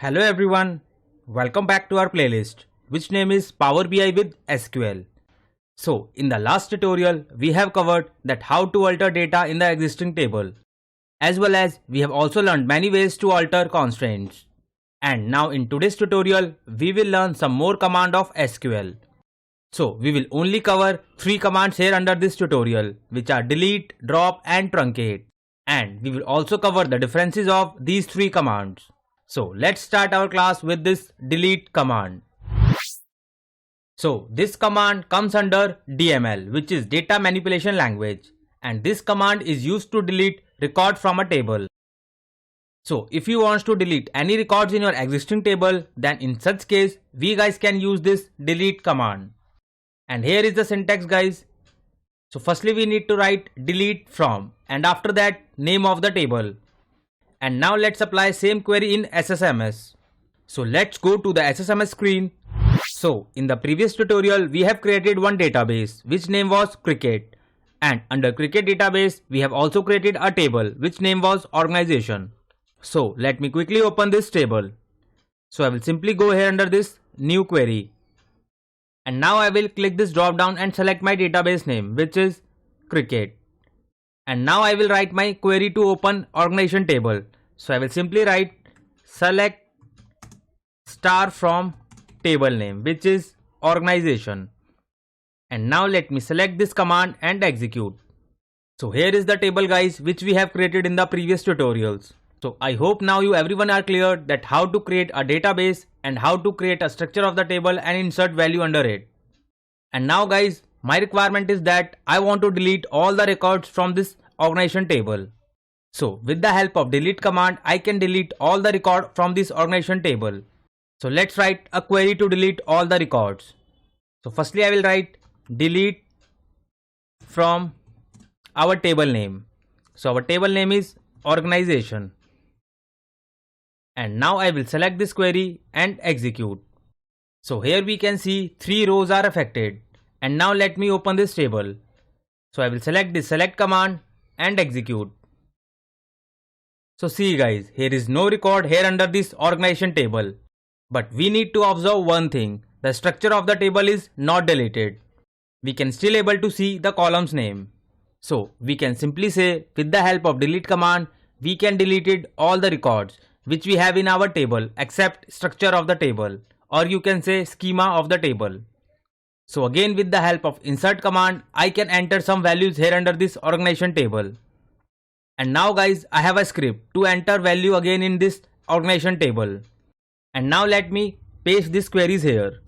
Hello everyone, welcome back to our playlist, which name is Power BI with SQL. So in the last tutorial, we have covered that how to alter data in the existing table, as well as we have also learned many ways to alter constraints. And now in today's tutorial, we will learn some more command of SQL. So we will only cover 3 commands here under this tutorial, which are delete, drop and truncate. And we will also cover the differences of these 3 commands. So let's start our class with this delete command. So this command comes under DML, which is data manipulation language, and this command is used to delete record from a table. So if you want to delete any records in your existing table, then in such case we guys can use this delete command. And here is the syntax guys. So firstly we need to write delete from, and after that name of the table. And now let's apply same query in SSMS. So let's go to the SSMS screen. So in the previous tutorial we have created one database which name was cricket, and under cricket database we have also created a table which name was organization. So let me quickly open this table. So I will simply go here under this new query, and now I will click this drop down and select my database name, which is cricket. And now I will write my query to open organization table. So I will simply write select star from table name, which is organization. And now let me select this command and execute. So here is the table guys, which we have created in the previous tutorials. So I hope now you everyone are clear that how to create a database and how to create a structure of the table and insert value under it. And now guys, my requirement is that I want to delete all the records from this organization table. So with the help of delete command, I can delete all the record from this organization table. So let's write a query to delete all the records. So firstly I will write delete from our table name. So our table name is organization. And now I will select this query and execute. So here we can see 3 rows are affected. And now let me open this table. So I will select this select command and execute. So see guys, here is no record here under this organization table. But we need to observe one thing. The structure of the table is not deleted. We can still able to see the column's name. So we can simply say with the help of delete command, we can delete all the records which we have in our table except structure of the table, or you can say schema of the table. So again with the help of insert command, I can enter some values here under this organization table. And now guys, I have a script to enter value again in this organization table. And now let me paste these queries here.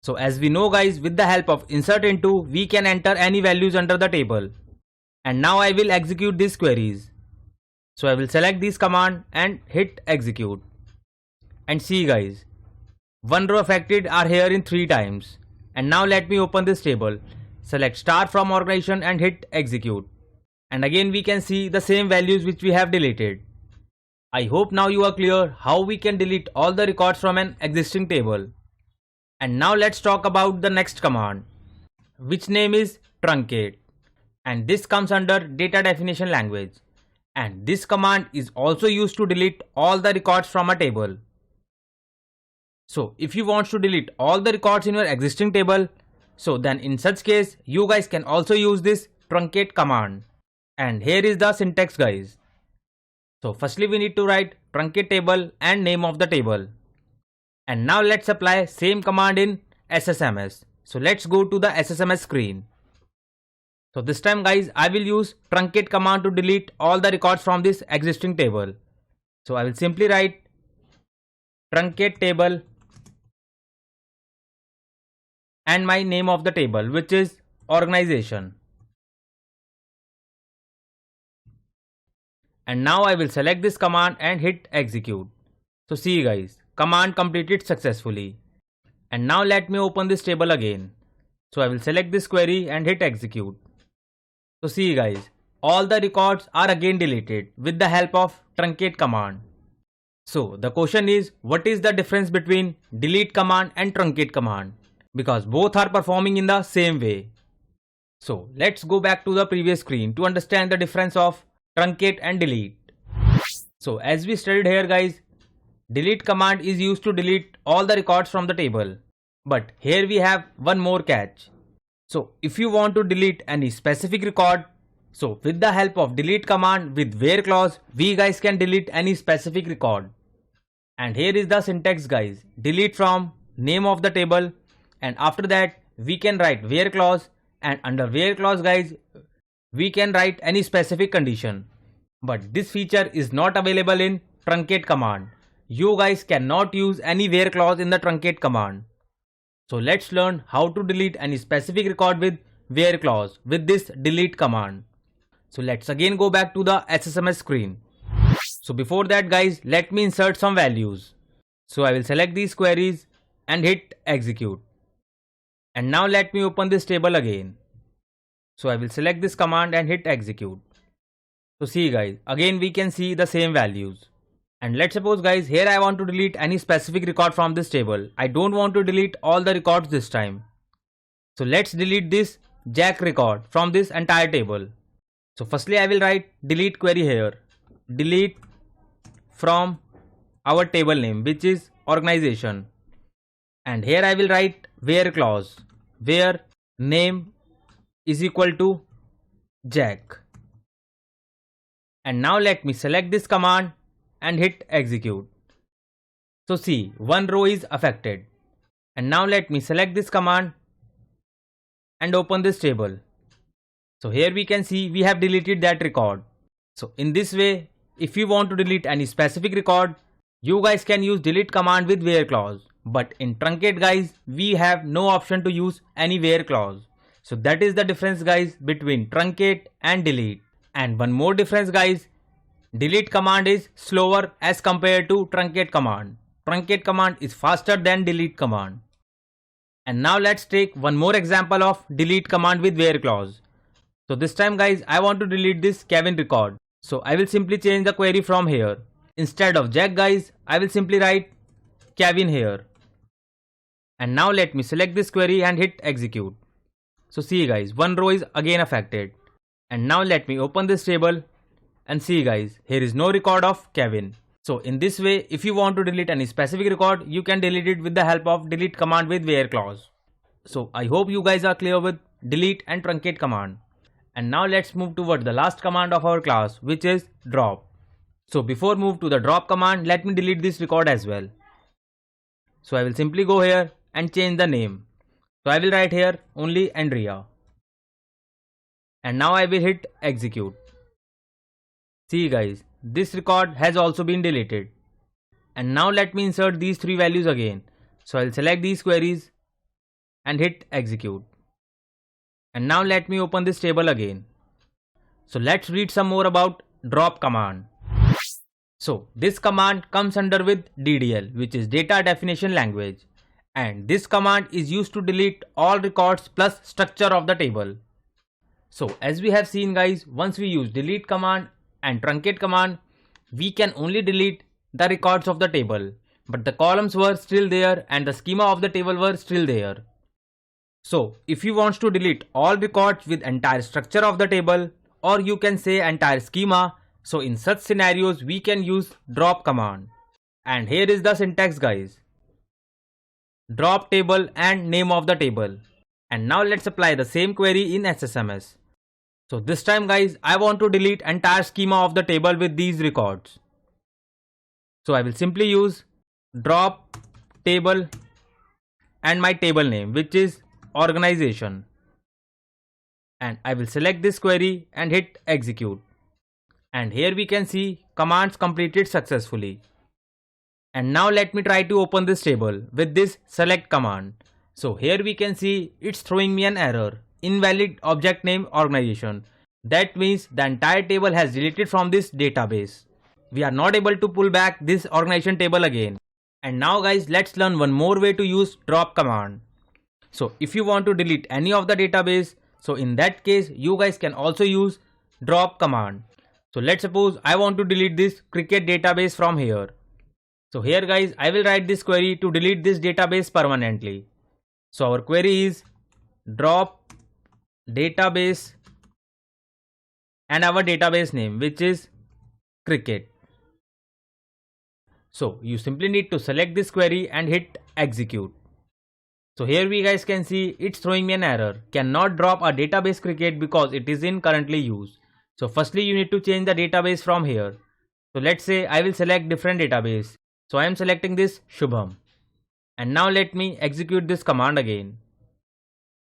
So as we know guys, with the help of insert into, we can enter any values under the table. And now I will execute these queries. So I will select this command and hit execute. And see guys, one row affected are here in 3 times. And now let me open this table, select star from organization and hit execute. And again we can see the same values which we have deleted. I hope now you are clear how we can delete all the records from an existing table. And now let's talk about the next command, which name is truncate. And this comes under data definition language. And this command is also used to delete all the records from a table. So if you want to delete all the records in your existing table, so then in such case you guys can also use this truncate command. And here is the syntax guys. So firstly we need to write truncate table and name of the table. And now let's apply same command in SSMS. So let's go to the SSMS screen. So this time guys, I will use truncate command to delete all the records from this existing table. So I will simply write truncate table and my name of the table, which is organization. And now I will select this command and hit execute. So see guys, command completed successfully. And now let me open this table again. So I will select this query and hit execute. So see guys, all the records are again deleted with the help of truncate command. So the question is, what is the difference between delete command and truncate command? Because both are performing in the same way. So let's go back to the previous screen to understand the difference of truncate and delete. So as we studied here guys, delete command is used to delete all the records from the table. But here we have one more catch. So if you want to delete any specific record, so with the help of delete command with where clause, we guys can delete any specific record. And here is the syntax guys. Delete from name of the table, and after that we can write where clause, and under where clause guys we can write any specific condition. But this feature is not available in truncate command. You guys cannot use any where clause in the truncate command. So let's learn how to delete any specific record with where clause with this delete command. So let's again go back to the SSMS screen. So before that guys, let me insert some values. So I will select these queries and hit execute. And now let me open this table again. So I will select this command and hit execute. So see guys, again we can see the same values. And let's suppose guys, here I want to delete any specific record from this table. I don't want to delete all the records this time. So let's delete this Jack record from this entire table. So firstly I will write delete query here. Delete from our table name, which is organization. And here I will write where clause, where name is equal to Jack. And now let me select this command and hit execute. So see, one row is affected. And now let me select this command and open this table. So here we can see we have deleted that record. So in this way, if you want to delete any specific record, you guys can use delete command with where clause. But in truncate guys, we have no option to use any where clause. So that is the difference guys between truncate and delete. And one more difference guys, delete command is slower as compared to truncate command. Truncate command is faster than delete command. And now let's take one more example of delete command with where clause. So this time guys, I want to delete this Kevin record. So I will simply change the query from here. Instead of Jack guys, I will simply write Kevin here. And now let me select this query and hit execute. So see guys, one row is again affected. And now let me open this table and see guys, here is no record of Kevin. So in this way, if you want to delete any specific record, you can delete it with the help of delete command with where clause. So I hope you guys are clear with delete and truncate command. And now let's move toward the last command of our class, which is drop. So before move to the drop command, let me delete this record as well. So I will simply go here and change the name. So I will write here only Andrea. And now I will hit execute. See guys, this record has also been deleted. And now let me insert these three values again. So I'll select these queries and hit execute. And now let me open this table again. So let's read some more about drop command. So this command comes under with DDL, which is data definition language. And this command is used to delete all records plus structure of the table. So as we have seen guys, once we use delete command and truncate command, we can only delete the records of the table, but the columns were still there and the schema of the table were still there. So if you want to delete all records with entire structure of the table, or you can say entire schema, so in such scenarios we can use drop command. And here is the syntax guys. Drop table and name of the table. And now let's apply the same query in SSMS. So this time guys, I want to delete entire schema of the table with these records. So I will simply use drop table and my table name, which is organization. And I will select this query and hit execute. And here we can see commands completed successfully. And now let me try to open this table with this select command. So here we can see it's throwing me an error. Invalid object name organization. That means the entire table has deleted from this database. We are not able to pull back this organization table again. And now guys, let's learn one more way to use drop command. So if you want to delete any of the database, so in that case you guys can also use drop command. So let's suppose I want to delete this cricket database from here. So here guys, I will write this query to delete this database permanently. So our query is drop database and our database name, which is cricket. So you simply need to select this query and hit execute. So here we guys can see it's throwing me an error. Cannot drop a database cricket because it is in currently use. So firstly you need to change the database from here. So let's say I will select different database. So I am selecting this Shubham. And now let me execute this command again.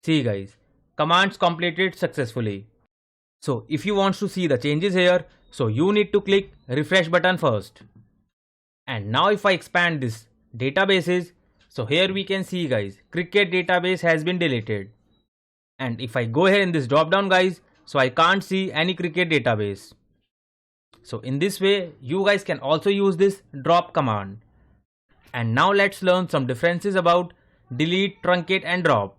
See guys, commands completed successfully. So if you want to see the changes here, so you need to click refresh button first. And now if I expand this databases, so here we can see guys, cricket database has been deleted. And if I go here in this drop down guys, so I can't see any cricket database. So in this way, you guys can also use this drop command. And now let's learn some differences about delete, truncate and drop.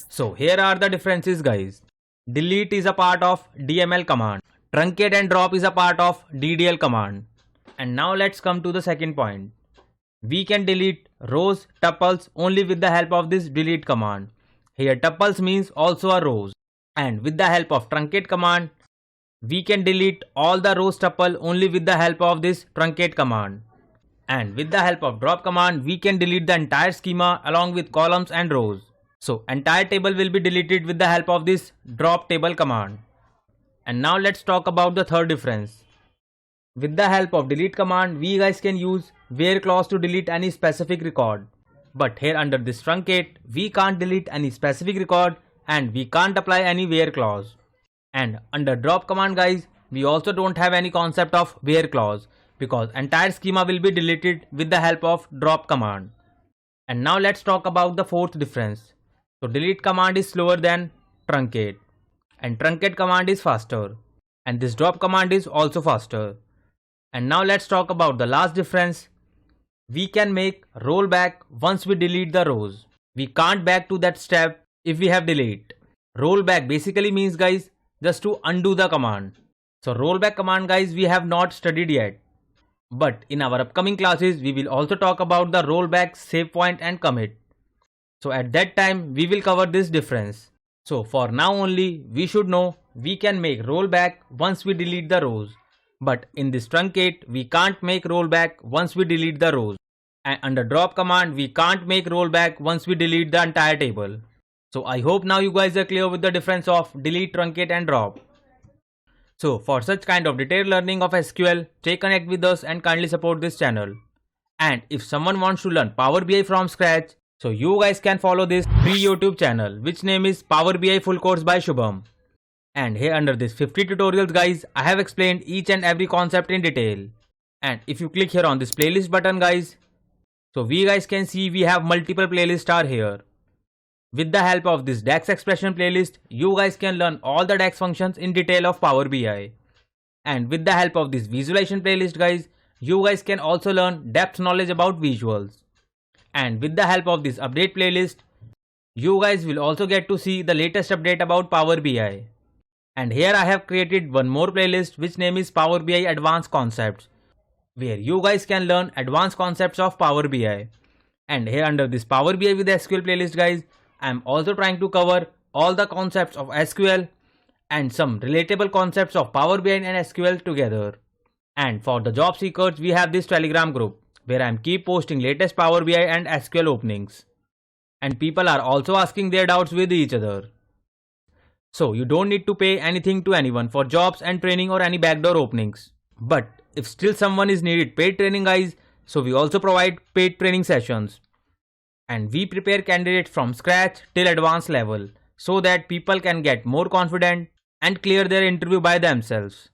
So here are the differences guys. Delete is a part of DML command. Truncate and drop is a part of DDL command. And now let's come to the second point. We can delete rows, tuples only with the help of this delete command. Here tuples means also a rows. And with the help of truncate command, we can delete all the rows tuple only with the help of this truncate command. And with the help of drop command, we can delete the entire schema along with columns and rows. So entire table will be deleted with the help of this drop table command. And now let's talk about the third difference. With the help of delete command, we guys can use where clause to delete any specific record. But here under this truncate, we can't delete any specific record and we can't apply any where clause. And under drop command guys, we also don't have any concept of where clause because entire schema will be deleted with the help of drop command. And now let's talk about the fourth difference. So delete command is slower than truncate and truncate command is faster and this drop command is also faster. And now let's talk about the last difference. We can make rollback once we delete the rows. We can't back to that step if we have delete. Rollback basically means guys just to undo the command. So rollback command guys we have not studied yet. But in our upcoming classes we will also talk about the rollback, save point and commit. So at that time we will cover this difference. So for now only we should know we can make rollback once we delete the rows. But in this truncate, we can't make rollback once we delete the rows. And under drop command, we can't make rollback once we delete the entire table. So I hope now you guys are clear with the difference of delete, truncate and drop. So for such kind of detailed learning of SQL, stay connected with us and kindly support this channel. And if someone wants to learn Power BI from scratch, so you guys can follow this free YouTube channel, which name is Power BI Full Course by Shubham. And here under this 50 tutorials guys, I have explained each and every concept in detail. And if you click here on this playlist button guys, so we guys can see we have multiple playlists are here. With the help of this DAX expression playlist, you guys can learn all the DAX functions in detail of Power BI. And with the help of this visualization playlist guys, you guys can also learn depth knowledge about visuals. And with the help of this update playlist, you guys will also get to see the latest update about Power BI. And here I have created one more playlist which name is Power BI Advanced Concepts, where you guys can learn advanced concepts of Power BI. And here under this Power BI with SQL playlist guys, I am also trying to cover all the concepts of SQL and some relatable concepts of Power BI and SQL together. And for the job seekers, we have this Telegram group where I am keep posting latest Power BI and SQL openings. And people are also asking their doubts with each other. So you don't need to pay anything to anyone for jobs and training or any backdoor openings. But if still someone is needed paid training guys, so we also provide paid training sessions. And we prepare candidates from scratch till advanced level so that people can get more confident and clear their interview by themselves.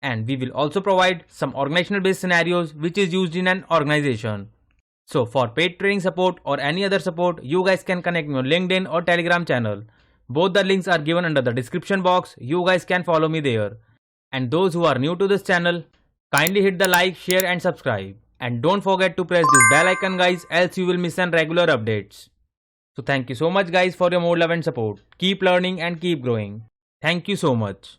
And we will also provide some organizational based scenarios which is used in an organization. So for paid training support or any other support, you guys can connect me on LinkedIn or Telegram channel. Both the links are given under the description box. You guys can follow me there. And those who are new to this channel, kindly hit the like, share and subscribe. And don't forget to press this bell icon guys, else you will miss on regular updates. So thank you so much guys for your more love and support. Keep learning and keep growing. Thank you so much.